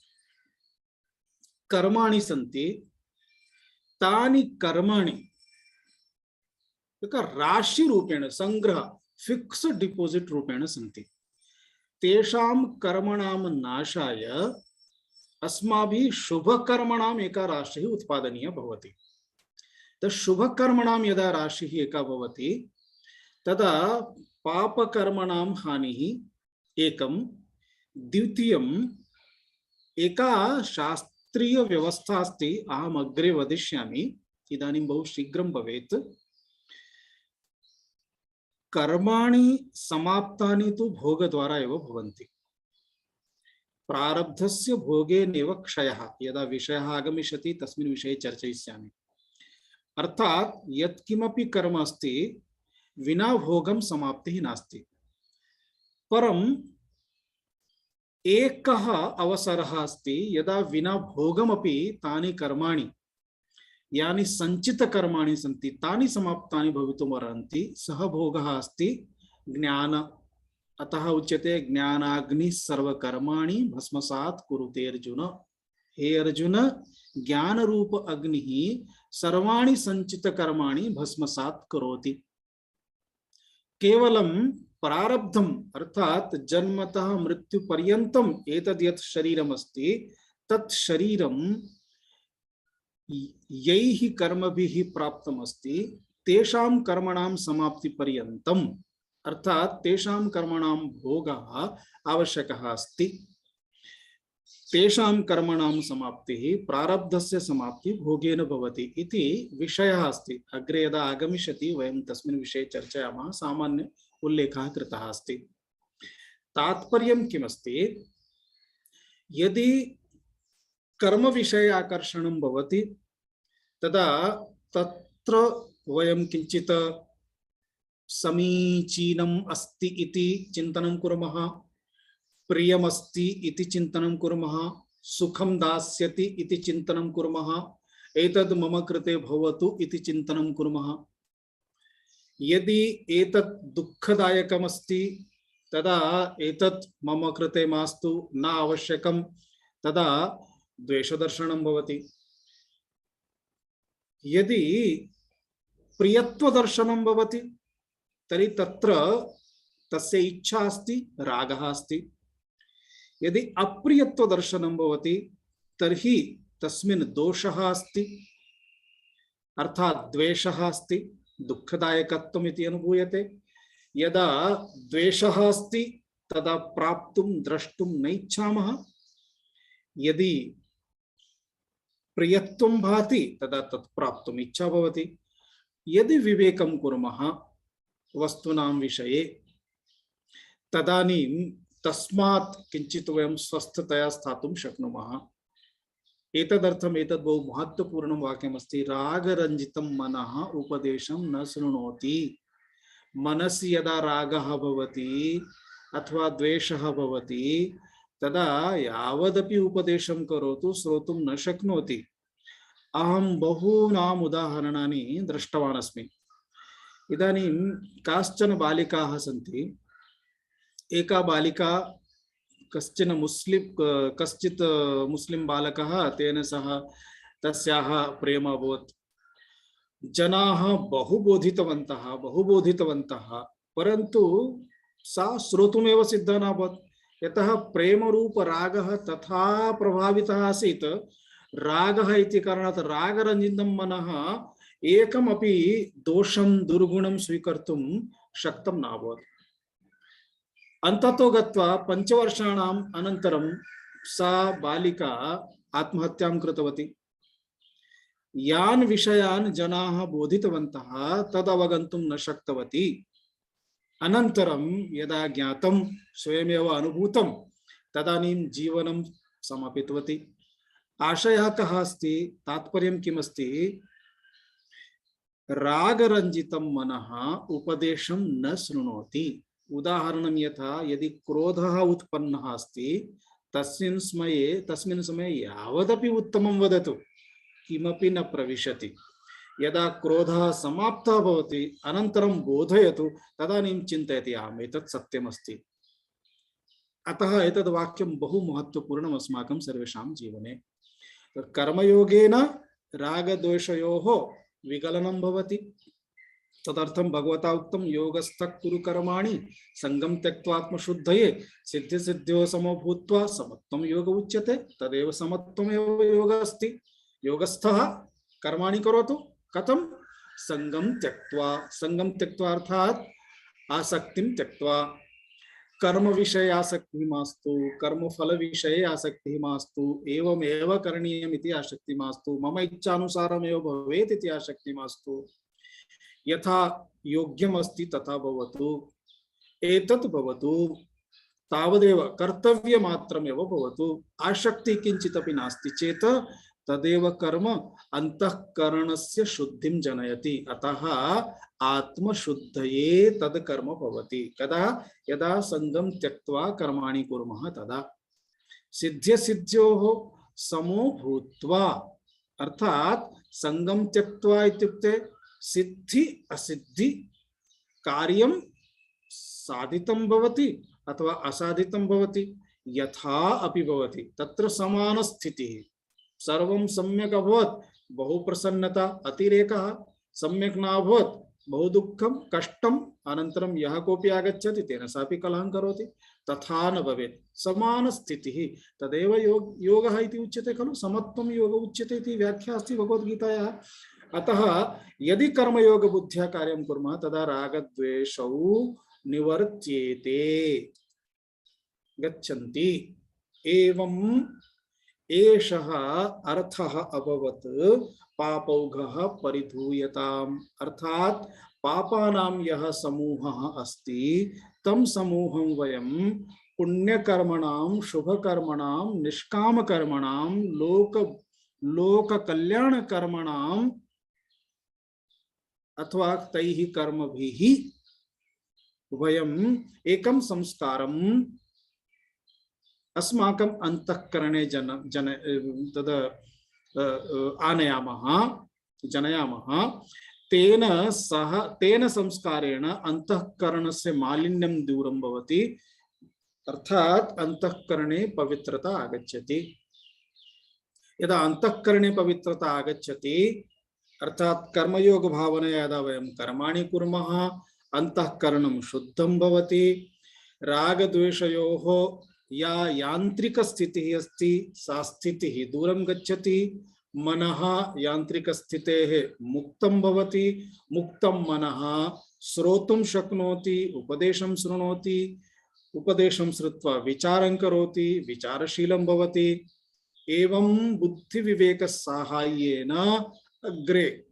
कर्माणि सन्ति तानि कर्माणि राशि रूपेण संग्रह फिक्स डिपोजिट रूपेण सन्ति। तेषां कर्मणां नाशाय अस्माभिः शुभकर्मणाम् एका राशिः उत्पादनीया भवति। शुभकर्मणां यदा राशिः एका भवति तदा पापकर्मणां हानिः एकं। द्वितीयम्, एका शास्त्रीय व्यवस्था अस्ति, अहम् अग्रे वदिष्यामि, इदानीं बहु शीघ्रं भवेत्। कर्माणि समाप्तानि तु भोगद्वारा एव भवन्ति। प्रारब्धस्य भोगेनैव क्षयः, यदा विषयः आगमिष्यति तस्मिन् विषये चर्चयिष्यामि। अर्थात् यत्किमपि कर्म अस्ति विना भोगं समाप्तिः नास्ति। परं एकः अवसरः अस्ति यदा विना भोगमपि तानि कर्माणि यानि संचितकर्माणि सन्ति तानि समाप्तानि भवितुम् अर्हन्ति। सः भोगः अस्ति ज्ञान। अतः उच्यते ज्ञानाग्नि सर्वकर्माणि भस्मसात् कुरुते अर्जुन। हे अर्जुन, ज्ञान रूप अग्नि सर्वाणि संचित कर्माणि भस्मसात् करोति। केवलं प्रारब्धम अर्थात जन्मतः मृत्यु पर्यन्तम एतद् यत् शरीरमस्ति तत् शरीरं यैः कर्मभिः प्राप्तमस्ति तेषां कर्मणां समाप्ति पर्यन्तम अर्थात तेषां कर्मणां भोगः आवश्यकः अस्ति। तेषां कर्मणां समाप्तिः प्रारब्धस्य समाप्ति भोगेन भवति इति विषयः अस्ति। अग्रे यदा आगमिष्यति वयं तस्मिन् विषये चर्चयामः। सामान्य उल्लेखः कृतः अस्ति। तात्पर्यं किमस्ति, यदि कर्म विषये आकर्षणं भवति तदा तत्र वयं किञ्चित् समीचीनम् अस्ति इति चिन्तनं कुर्मः, प्रियमस्ति इति चिन्तनं कुर्मः, सुखं दास्यति इति चिन्तनं कुर्मः, एतद् मम कृते भवतु इति चिन्तनं कुर्मः। यदि एतत् दुःखदायकमस्ति तदा एतत् मम कृते मास्तु, न आवश्यकं, तदा द्वेषदर्शनं भवति। यदि प्रियत्वदर्शनं भवति तर्हि तत्र तस्य इच्छा अस्ति, रागः अस्ति। यदि अप्रियत्वदर्शनं भवति तर्हि तस्मिन् दोषः अस्ति, अर्थात् द्वेषः अस्ति, दुःखदायकत्वम् इति अनुभूयते। यदा द्वेषः अस्ति तदा प्राप्तुं द्रष्टुं न इच्छामः। यदि प्रियत्वं भाति तदा तत् प्राप्तुम् इच्छा भवति। यदि विवेकं कुर्मः वस्तूनां विषये तदानीं तस्मात् किञ्चित् वयं स्वस्थतया स्थातुं शक्नुमः। एतदर्थम् एतद् बहु महत्वपूर्णं वाक्यमस्ति। रागरञ्जितं मनः उपदेशं न शृणोति। मनसि यदा रागः भवति अथवा द्वेषः भवति तदा यावदपि उपदेशं करोतु श्रोतुं न शक्नोति। अहं बहूनाम् उदाहरणानि दृष्टवान् अस्मि। इदानीं काश्चन बालिकाः सन्ति। एका बालिका कश्चित् मुस्लिं बालकः तेन सह तस्याः प्रेम अभवत्। जनाः बहु बोधितवन्तः, परन्तु सा श्रोतुमेव सिद्धा नाभवत्। यतः प्रेमरूप रागः तथा प्रभावितः आसीत्। रागः इति कारणात् रागरञ्जितं मनः एकमपि दोषं दुर्गुणं स्वीकर्तुं शक्तं नाभवत्। अन्ततो गत्वा 5 वर्षाणाम् अनन्तरं सा बालिका आत्महत्यां कृतवती। यान् विषयान् जनाः बोधितवन्तः तदवगन्तुं न शक्तवती। अनन्तरं यदा ज्ञातं, स्वयमेव अनुभूतं, तदानीं जीवनं समापितवती। आशयः कः अस्ति, तात्पर्यं किमस्ति, रागरञ्जितं मनः उपदेशं न शृणोति। उदाहरणं यथा यदि क्रोधः उत्पन्नः अस्ति तस्मिन् समये यावदपि उत्तमं वदतु किमपि न प्रविशति। यदा क्रोधः समाप्तः भवति अनन्तरं बोधयतु, तदानीं चिन्तयति आम् एतत् सत्यमस्ति। अतः एतद् वाक्यं बहु महत्वपूर्णम् अस्माकं सर्वेषां जीवने। कर्मयोगेन रागद्वेषयोः विगलनं भवति। तदर्थं भगवता उक्तं योगस्थः कुरु कर्माणि संगं त्यक्त्वा आत्मशुद्धये सिद्धिसिद्ध्यो समो भूत्वा समत्वं योग उच्यते। तदेव समत्वमेव योगः अस्ति। योगस्थः कर्माणि करोतु। कथं? संगं त्यक्त्वा अर्थात आसक्तिं त्यक्त्वा। कर्म विषये आसक्तिः मास्तु, कर्म फल विषये आसक्तिः मास्तु, एवमेव करणीयम् इति आसक्तिः मास्तु, मम इच्छानुसारमेव भवेत् इति आसक्तिः मास्तु। यथा योग्यमस्ति तथा भवतु, एतत् भवतु, तावदेव कर्तव्यमात्रमेव भवतु। आसक्तिः किञ्चिदपि नास्ति चेत् तदेव कर्म अंतःकरणस्य शुद्धिं जनयति। अतः आत्मशुद्धये तद् कर्म भवति। कदा? यदा संगं त्यक्त्वा कर्माणि कुर्मः तदा। सिद्ध्य सिद्ध्योः समो भूत्वा, अर्थात संगम त्यक्त्वा इत्युक्ते सिद्धि असिद्धि कार्यं साधितं भवति अथवा असाधितं भवति, यथा अपि भवति तत्र समान स्थितिः। सर्वं सम्यक् अभवत्, बहु प्रसन्नता, अतिरेकः, सम्यक् न अभवत्, बहु दुःखं कष्टम्, अनन्तरं यः कोऽपि आगच्छति तेन सापि कलहं करोति, तथा न भवेत्, समान स्थितिः। तदेव योगः इति उच्यते खलु, समत्वं योग उच्यते इति व्याख्या अस्ति भगवद्गीतायाः। अतः यदि कर्मयोग बुद्ध्या कार्यं कुर्मः तदा रागद्वेषौ निवर्त्येते, गच्छन्ति। एवं एषः अर्थः अभवत् पापौघः परिधूयताम्, अर्थात पापानां यः समूहः अस्ति तं समूहं वयं पुण्यकर्मणां, शुभकर्मणां, निष्कामकर्मणां, लोक कल्याण कर्मणां अथवा तैः कर्मभिः वयम् एकं संस्कारं अस्माकं अंतःकरणे तद आनयामः, जनयामः। तेन संस्कारेण अंतःकरणस्य मालिन्यं दूरं भवति, अर्थात अंतःकरणे पवित्रता आगच्छति। यदा अंतःकरणे पवित्रता आगच्छति, अर्थात कर्मयोग भावनया यदा वयं कर्माणि कुर्मः, अंतःकरणं शुद्धं भवति। रागद्वेषयोः या यांत्रिक स्थितिः अस्ति सा स्थितिः दूरं गच्छति। मनः यांत्रिक स्थितेः मुक्तं भवति। मुक्तं मनः श्रोतुं शक्नोति, उपदेशं शृणोति, उपदेशं श्रुत्वा विचारं करोति, विचारशीलं भवति। एवं बुद्धि विवेक साहाय्येन अग्रे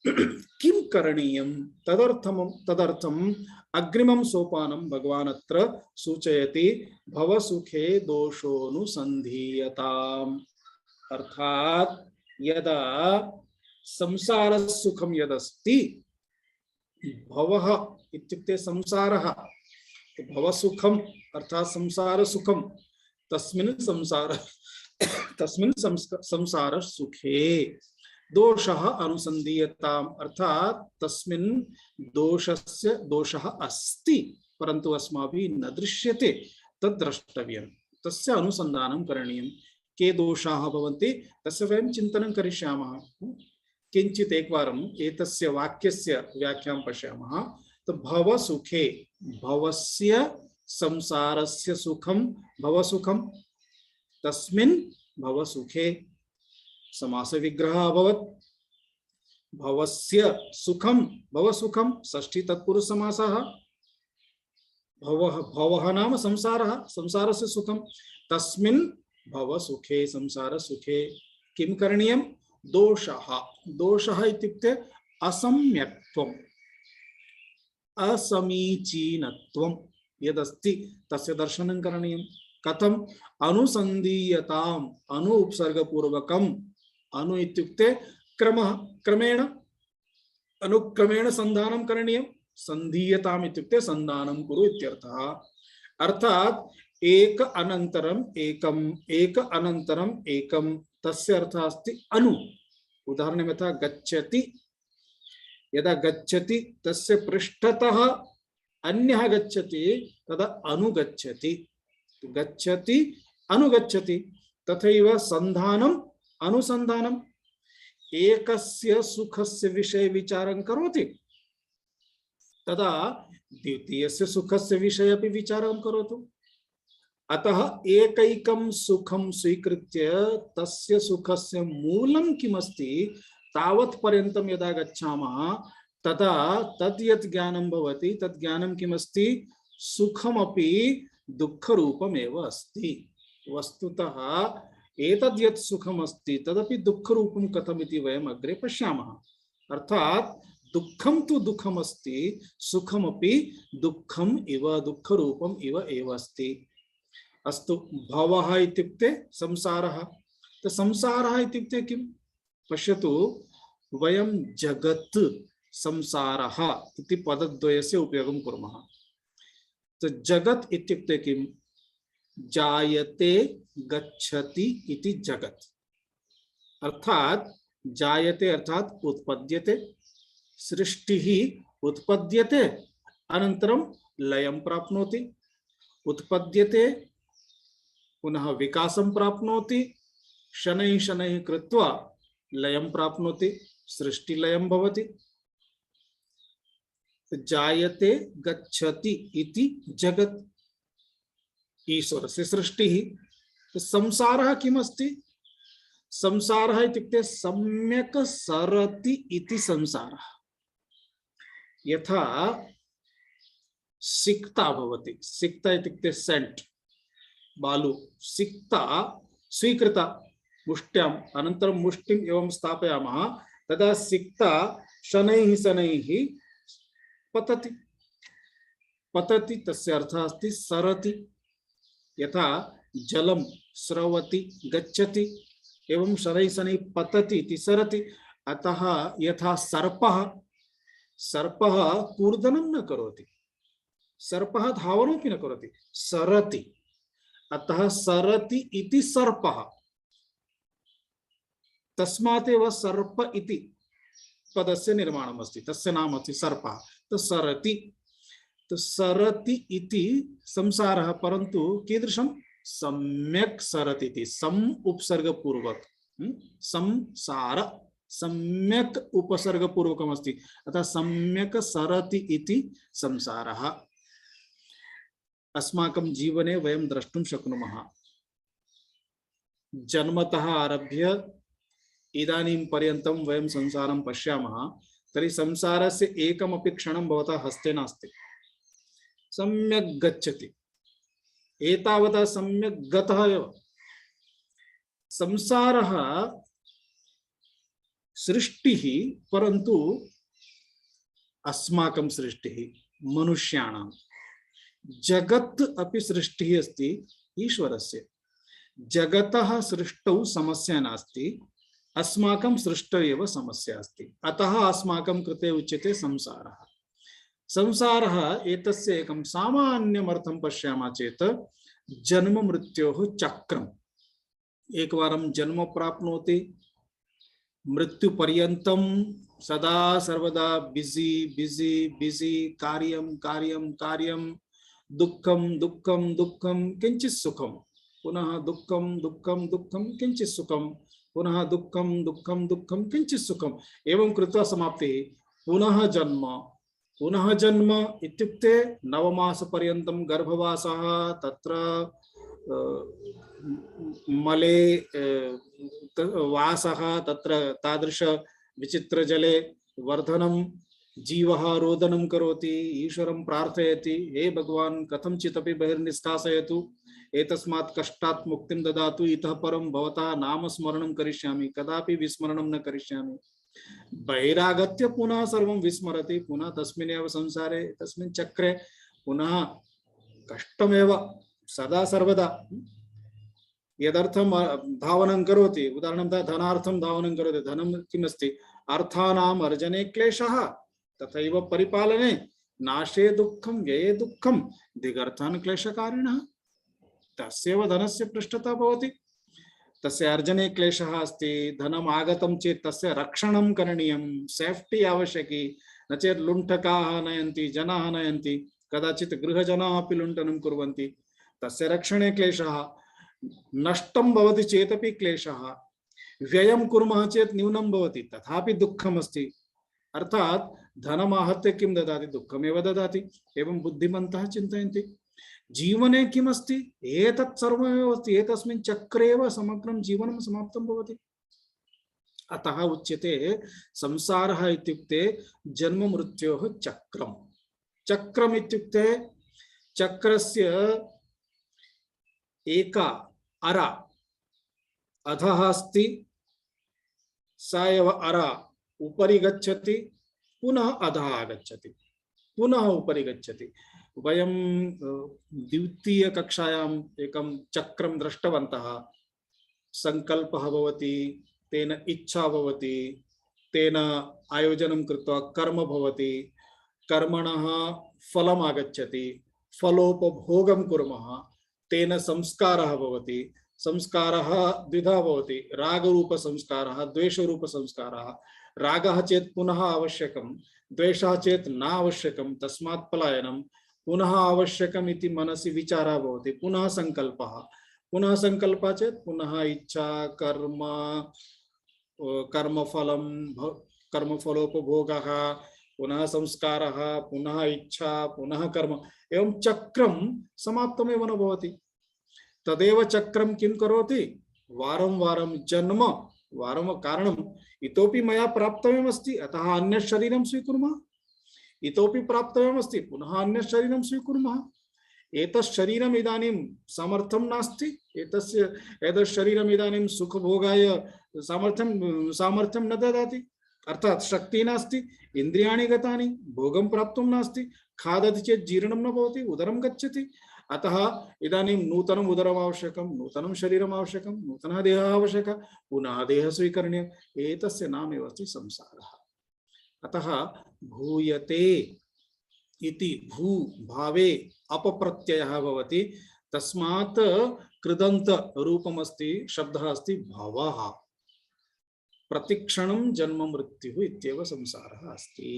किं करणीयं तदर्थम् अग्रिमं सोपानं भगवान् अत्र सूचयति। भवसुखे दोषोऽनुसन्धीयताम्, अर्थात यदा संसार सुखम यदस्ति, भवः इत्युक्ते संसारः, भवसुखम अर्थात संसार सुखम, तस्मिन् संसार सुखे दोषः अनुसन्धीयताम्, अर्थात तस्मिन् दोषः अस्ति परन्तु अस्माभिः न दृश्यते, तद् द्रष्टव्यं, तस्य अनुसन्धानं करणीयं। के दोषाः भवन्ति तस्य वयं चिन्तनं करिष्यामः। किञ्चित् एकवारम् एतस्य वाक्यस्य व्याख्यां पश्यामः। तो भवसुखे, भवस्य संसारस्य सुखं भवसुखं, तस्मिन् भवसुखे समास विग्रहः अभवत्। भवस्य सुखं भवसुखं षष्ठी तत्पुरुष समासः। भवः नाम संसारः, संसारस्य सुखं, तस्मिन् भवसुखे संसार सुखे किं करणीयं? दोषः, दोषः इत्युक्ते असम्यक्त्वम्, असमीचीनत्वं यदस्ति तस्य दर्शनं करणीयं। कथम्? अनुसन्धीयताम्, अनु उपसर्गपूर्वकम्, अनु इत्युक्ते क्रमः, क्रमेण अनुक्रमेण संधानं करणीयं। संधीयताम् इत्युक्ते संधानं कुरु इत्यर्थः। अर्थात एक अनन्तरम् एकम्, एक अनन्तरम् एकं, तस्य अर्थः अस्ति अनु। उदाहरणं यथा गच्छति, यदा गच्छति तस्य पृष्ठतः अन्यः गच्छति तदा अनुगच्छति, गच्छति अनुगच्छति। तथैव संधानम् अनुसन्धानम्, एकस्य सुखस्य विषये विचारं करोति तदा द्वितीयस्य सुखस्य विषये अपि विचारं करोतु। अतः एकैकं सुखं स्वीकृत्य तस्य सुखस्य मूलं किमस्ति तावत् पर्यन्तं यदा गच्छामः तदा तद् यत् ज्ञानं भवति तद् ज्ञानं किमस्ति? सुखमपि दुःखरूपमेव अस्ति। वस्तुतः एतद् यत् सुखमस्ति तदपि दुःखरूपं कथमिति वयम् अग्रे पश्यामः। अर्थात् दुःखं तु दुःखमस्ति, सुखमपि दुःखम् इव, दुःखरूपम् इव एव अस्ति। अस्तु, भवः इत्युक्ते संसारः। तो संसारः इत्युक्ते किं? पश्यतु, वयं जगत् संसारः इति पदद्वयस्य उपयोगं कुर्मः। तो जगत् इत्युक्ते किं? जायते गच्छति इति जगत। अर्थात जायते अर्थात उत्पद्यते, सृष्टि ही उत्पद्यते अनंतरम लयं प्राप्नोति, उत्पद्यते पुनः विकासं प्राप्नोति, शनैः शनैः कृत्वा लयं प्राप्नोति, सृष्टि लयं भवति। जायते गच्छति इति जगत, ईश्वरस्य सृष्टिः। संसारः किमस्ति? संसारः इत्युक्ते सम्यक् सरति इति संसारः। यथा सिक्ता भवति, सिक्ता इत्युक्ते सेंट, बालू, सिक्ता स्वीकृता मुष्ट्याम् अनन्तरं मुष्टिम् एवं स्थापयामः, तदा सिक्ता शनैः शनैः पतति, पतति तस्य अर्थः अस्ति सरति। यथा जलं स्रवति गच्छति एवं शनैः शनैः पतति इति सरति। अतः यथा सर्पः, सर्पः कूर्दनं न करोति, सर्पः धावनमपि न करोति, सरति। अतः सरति इति सर्पः, तस्मात् एव सर्प इति पदस्य निर्माणम् अस्ति, तस्य नाम अस्ति सर्पः। तो सरति, तो सरति इति संसारः, परन्तु कीदृशं? सम्यक् सरति इति, सम् उपसर्गपूर्वक, संसार सम्यक् उपसर्गपूर्वकम् अस्ति, अतः सम्यक् सरति इति संसारः। अस्माकं जीवने वयं द्रष्टुं शक्नुमः, जन्मतः आरभ्य इदानीं पर्यन्तं वयं संसारं पश्यामः, तर्हि संसारस्य एकमपि क्षणं भवतः हस्ते नास्ति, सम्यक् गच्छति, एतावता सम्यक् गतः एव। संसारः सृष्टिः, परन्तु अस्माकं सृष्टिः, मनुष्याणां। जगत् अपि सृष्टिः अस्ति ईश्वरस्य। जगतः सृष्टौ समस्या नास्ति, अस्माकं सृष्टौ एव समस्या अस्ति। अतः अस्माकं कृते उच्यते संसारः। संसारः एतस्य एकं सामान्यमर्थं पश्यामः चेत् जन्म मृत्योः चक्रम्। एकवारं जन्म प्राप्नोति, मृत्युपर्यन्तं सदा सर्वदा बिजी बिजी बिजी, कार्यं कार्यं कार्यं, दुःखं दुःखं दुःखं, किंचित् सुखं, पुनः दुःखं दुःखं दुःखं, किंचित् सुखं, पुनः दुःखं दुःखं दुःखं, किंचित् सुखम्, एवं कृत्वा समाप्तिः। पुनः जन्म, पुनः जन्म इत्युक्ते 9 मासपर्यन्तं गर्भवासः, तत्र मले वासः, तत्र तादृश विचित्र जले वर्धनं, जीवः रोदनं करोति, ईश्वरं प्रार्थयति, हे भगवान् कथंचिदपि बहिर्निष्कासयतु, एतस्मात् कष्टात् मुक्तिं ददातु, इतः परं भवतः नामस्मरणं करिष्यामि, कदापि विस्मरणं न करिष्यामि। बहिरागत्य पुनः सर्वं विस्मरति, पुनः तस्मिन्नेव संसारे, तस्मिन् चक्रे पुनः कष्टमेव सदा सर्वदा। यदर्थं धावनं करोति, उदाहरणतः धनार्थं धावनं करोति, धनं किमस्ति? अर्थानाम् अर्जने क्लेशः, तथैव परिपालने, नाशे दुःखं व्यये दुःखं, दिगर्थान् क्लेशकारिणः। तस्यैव धनस्य पृष्ठतः भवति, तस्य अर्जने क्लेशः अस्ति, धनम् आगतं चेत् तस्य रक्षणं करणीयं, सेफ्टी आवश्यकी, न चेत् लुण्ठकाः नयन्ति, जनाः नयन्ति, कदाचित् गृहजनाः अपि लुण्ठनं कुर्वन्ति, तस्य रक्षणे क्लेशः, नष्टं भवति चेदपि क्लेशः, व्ययं कुर्मः चेत् न्यूनं भवति, तथापि दुःखमस्ति। अर्थात् धनमाहत्य किं ददाति? दुःखमेव ददाति। एवं बुद्धिमन्तः चिन्तयन्ति। जीवने किमस्ति? एतत् सर्वमेव अस्ति, एतस्मिन् चक्रे एव समग्रं जीवनं समाप्तं भवति। अतः उच्यते संसारः इत्युक्ते जन्म मृत्योः चक्रम्। चक्रम् इत्युक्ते चक्रस्य एका अरा अधः अस्ति, सा एव अरा उपरि गच्छति, पुनः अधः आगच्छति, पुनः उपरि गच्छति। वयं द्वितीय कक्षायाम् एकं चक्रं दृष्टवन्तः। संकल्पः भवति, तेन इच्छा भवति, तेन आयोजनं कृत्वा कर्म भवति, कर्मणः फलम् आगच्छति, फलोपभोगं कुर्मः, तेन संस्कारः भवति। संस्कारः द्विधा भवति, रागरूपसंस्कारः, द्वेषरूपसंस्कारः। रागः चेत् पुनः आवश्यकं, द्वेषः चेत् न आवश्यकं, तस्मात् पलायनं। पुनः आवश्यकम् इति मनसि विचारः भवति, पुनः संकल्पः, पुनः संकल्पः चेत् पुनः इच्छा, कर्म, कर्मफलं, कर्मफलोपभोगः, पुनः संस्कारः, पुनः इच्छा, पुनः कर्म, एवं चक्रं समाप्तमेव न भवति। तदेव चक्रं किं करोति, वारं वारं जन्म, वारं कारणम् इतोपि मया प्राप्तव्यमस्ति, अतः अन्य शरीरं स्वीकुर्मः, इतोपि प्राप्तव्यमस्ति, पुनः अन्य शरीरं स्वीकुर्मः। एतत् शरीरम् इदानीं समर्थं नास्ति, एतत् शरीरम् इदानीं सुखभोगाय सामर्थ्यं न ददाति, अर्थात शक्ति नास्ति, इंद्रियाणि गतानि, भोगं प्राप्तुं नास्ति, खादति चेत् जीर्णं न भवति, उदरं गच्छति। अतः इदानीं नूतनम् उदरम् आवश्यकं, नूतनं शरीरम् आवश्यकं, नूतनः देहः आवश्यकः, पुनः देहः स्वीकरणीयः। एतस्य नामेव अस्ति संसारः। अतः भूयते इति भू भावे अपप्रत्ययः भवति, तस्मात् कृदन्त रूपमस्ति, शब्दः अस्ति भवः। प्रतिक्षणं जन्म मृत्युः इत्येव संसारः अस्ति।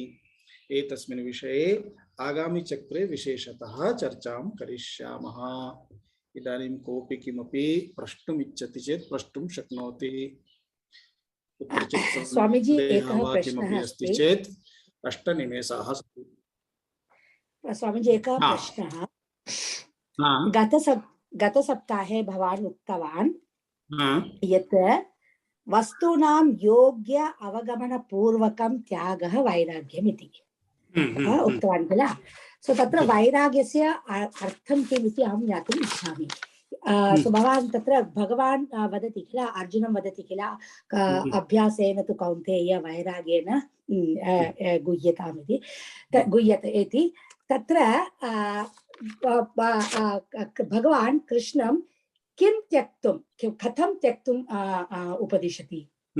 एतस्मिन् विषये आगामि चक्रे विशेषतः चर्चां करिष्यामः। इदानीं कोऽपि किमपि प्रष्टुम् इच्छति चेत् प्रष्टुं शक्नोति। कुत्रचित् स्वामीजी एकः प्रश्नः अस्ति चेत् 8 निमेषाः सन्ति। स्वामीजी एकः प्रश्नः, गतसप्ताहे भवान् उक्तवान् यत् वस्तूनां योग्य अवगमनपूर्वकं त्यागः वैराग्यम् इति उक्तवान् किल। सो तत्र वैराग्यस्य अर्थं किम् इति अहं ज्ञातुम् इच्छामि। सो भवान् तत्र भगवान् वदति किल, अर्जुनं वदति किल, अभ्यासेन तु कौन्तेय वैराग्येन गुह्यताम् इति, गुह्यते इति। तत्र भगवान् कृष्णं किं त्यक्तुं, कथं त्यक्तुम् उपदिशति?